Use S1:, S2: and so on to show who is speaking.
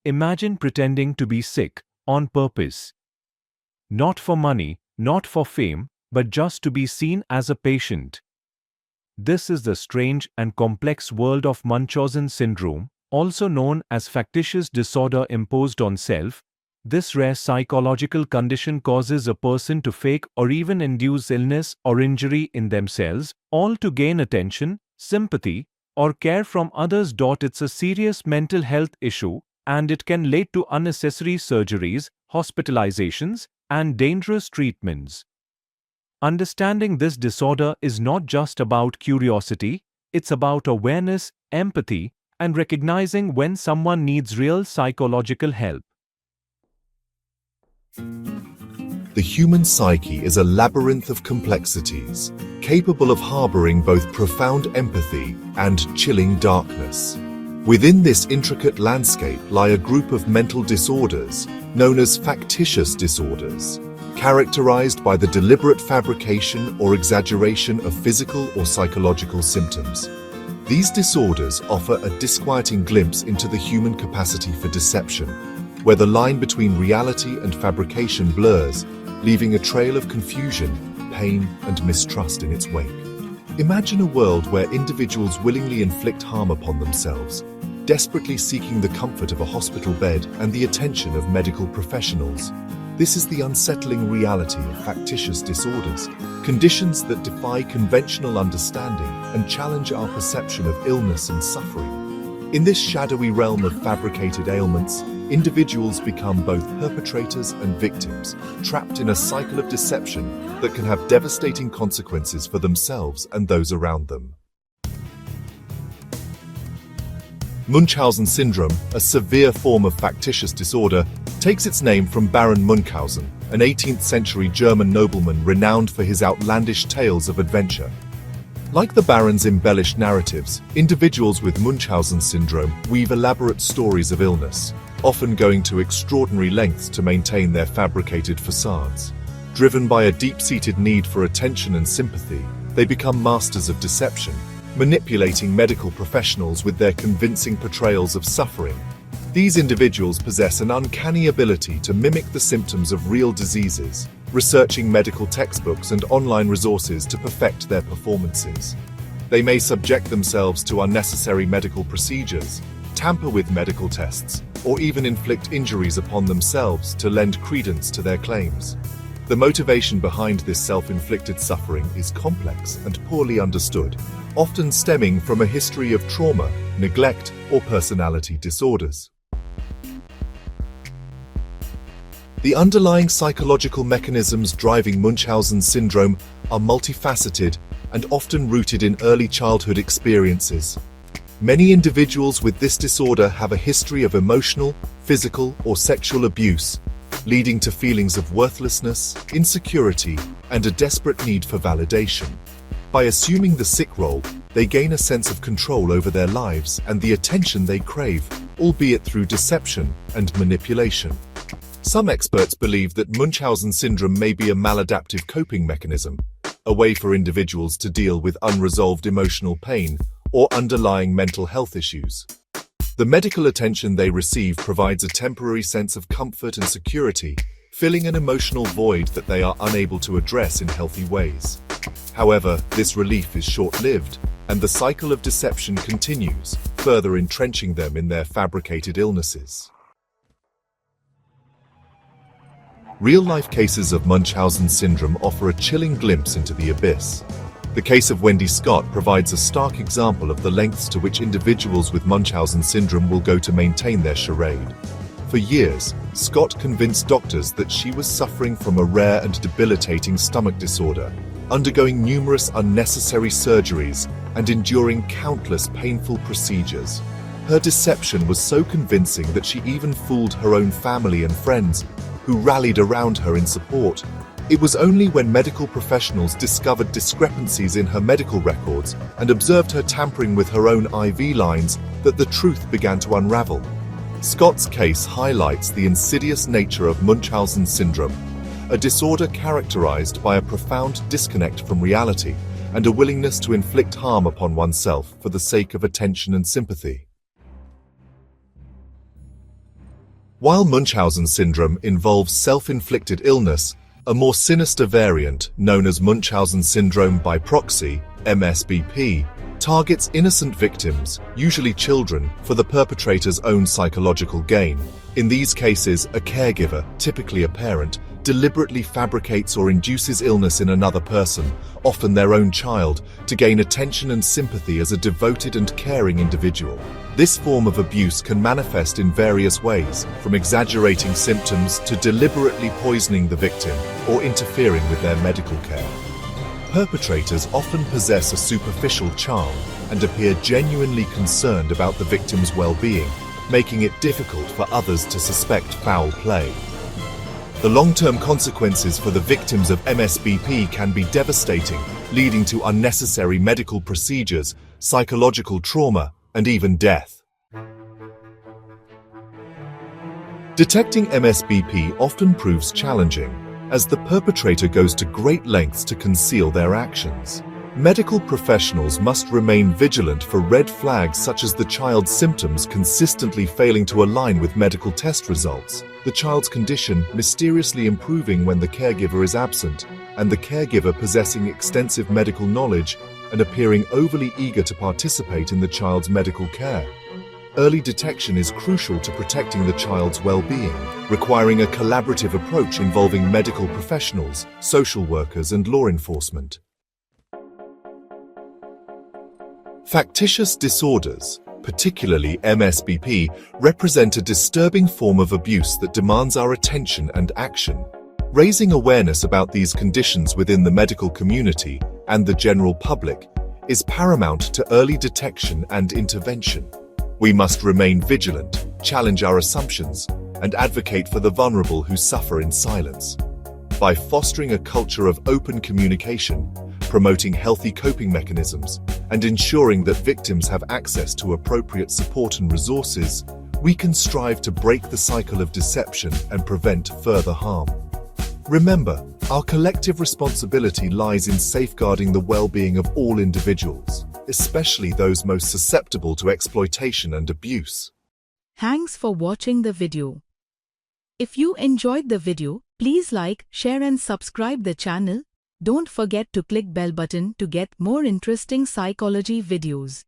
S1: Imagine pretending to be sick on purpose. Not for money, not for fame, but just to be seen as a patient. This is the strange and complex world of Munchausen syndrome, also known as factitious disorder imposed on self. This rare psychological condition causes a person to fake or even induce illness or injury in themselves, all to gain attention, sympathy, or care from others. It's a serious mental health issue, and it can lead to unnecessary surgeries, hospitalizations, and dangerous treatments. Understanding this disorder is not just about curiosity, it's about awareness, empathy, and recognizing when someone needs real psychological help.
S2: The human psyche is a labyrinth of complexities, capable of harboring both profound empathy and chilling darkness. Within this intricate landscape lie a group of mental disorders known as factitious disorders, characterized by the deliberate fabrication or exaggeration of physical or psychological symptoms. These disorders offer a disquieting glimpse into the human capacity for deception, where the line between reality and fabrication blurs, leaving a trail of confusion, pain, and mistrust in its wake. Imagine a world where individuals willingly inflict harm upon themselves, desperately seeking the comfort of a hospital bed and the attention of medical professionals. This is the unsettling reality of factitious disorders, conditions that defy conventional understanding and challenge our perception of illness and suffering. In this shadowy realm of fabricated ailments, individuals become both perpetrators and victims, trapped in a cycle of deception that can have devastating consequences for themselves and those around them. Munchausen syndrome, a severe form of factitious disorder, takes its name from Baron Munchausen, an 18th-century German nobleman renowned for his outlandish tales of adventure. Like the Baron's embellished narratives, individuals with Munchausen syndrome weave elaborate stories of illness, often going to extraordinary lengths to maintain their fabricated facades. Driven by a deep-seated need for attention and sympathy, they become masters of deception, manipulating medical professionals with their convincing portrayals of suffering. These individuals possess an uncanny ability to mimic the symptoms of real diseases, researching medical textbooks and online resources to perfect their performances. They may subject themselves to unnecessary medical procedures, tamper with medical tests, or even inflict injuries upon themselves to lend credence to their claims. The motivation behind this self-inflicted suffering is complex and poorly understood, often stemming from a history of trauma, neglect, or personality disorders. The underlying psychological mechanisms driving Munchausen syndrome are multifaceted and often rooted in early childhood experiences. Many individuals with this disorder have a history of emotional, physical, or sexual abuse, leading to feelings of worthlessness, insecurity, and a desperate need for validation. By assuming the sick role, they gain a sense of control over their lives and the attention they crave, albeit through deception and manipulation. Some experts believe that Munchausen syndrome may be a maladaptive coping mechanism, a way for individuals to deal with unresolved emotional pain or underlying mental health issues. The medical attention they receive provides a temporary sense of comfort and security, filling an emotional void that they are unable to address in healthy ways. However, this relief is short-lived, and the cycle of deception continues, further entrenching them in their fabricated illnesses. Real-life cases of Munchausen syndrome offer a chilling glimpse into the abyss. The case of Wendy Scott provides a stark example of the lengths to which individuals with Munchausen syndrome will go to maintain their charade. For years, Scott convinced doctors that she was suffering from a rare and debilitating stomach disorder, undergoing numerous unnecessary surgeries and enduring countless painful procedures. Her deception was so convincing that she even fooled her own family and friends, who rallied around her in support. It was only when medical professionals discovered discrepancies in her medical records and observed her tampering with her own IV lines that the truth began to unravel. Scott's case highlights the insidious nature of Munchausen syndrome, a disorder characterized by a profound disconnect from reality and a willingness to inflict harm upon oneself for the sake of attention and sympathy. While Munchausen syndrome involves self-inflicted illness, a more sinister variant, known as Munchausen syndrome by proxy, MSBP, targets innocent victims, usually children, for the perpetrator's own psychological gain. In these cases, a caregiver, typically a parent, deliberately fabricates or induces illness in another person, often their own child, to gain attention and sympathy as a devoted and caring individual. This form of abuse can manifest in various ways, from exaggerating symptoms to deliberately poisoning the victim or interfering with their medical care. Perpetrators often possess a superficial charm and appear genuinely concerned about the victim's well-being, making it difficult for others to suspect foul play. The long-term consequences for the victims of MSBP can be devastating, leading to unnecessary medical procedures, psychological trauma, and even death. Detecting MSBP often proves challenging, as the perpetrator goes to great lengths to conceal their actions. Medical professionals must remain vigilant for red flags such as the child's symptoms consistently failing to align with medical test results, the child's condition mysteriously improving when the caregiver is absent, and the caregiver possessing extensive medical knowledge and appearing overly eager to participate in the child's medical care. Early detection is crucial to protecting the child's well-being, requiring a collaborative approach involving medical professionals, social workers, and law enforcement. Factitious disorders, particularly MSBP, represent a disturbing form of abuse that demands our attention and action. Raising awareness about these conditions within the medical community and the general public is paramount to early detection and intervention. We must remain vigilant, challenge our assumptions, and advocate for the vulnerable who suffer in silence. By fostering a culture of open communication, promoting healthy coping mechanisms, and ensuring that victims have access to appropriate support and resources, we can strive to break the cycle of deception and prevent further harm. Remember, our collective responsibility lies in safeguarding the well-being of all individuals, especially those most susceptible to exploitation and abuse.
S3: Thanks for watching the video. If you enjoyed the video, please like, share and subscribe the channel. Don't forget to click bell button to get more interesting psychology videos.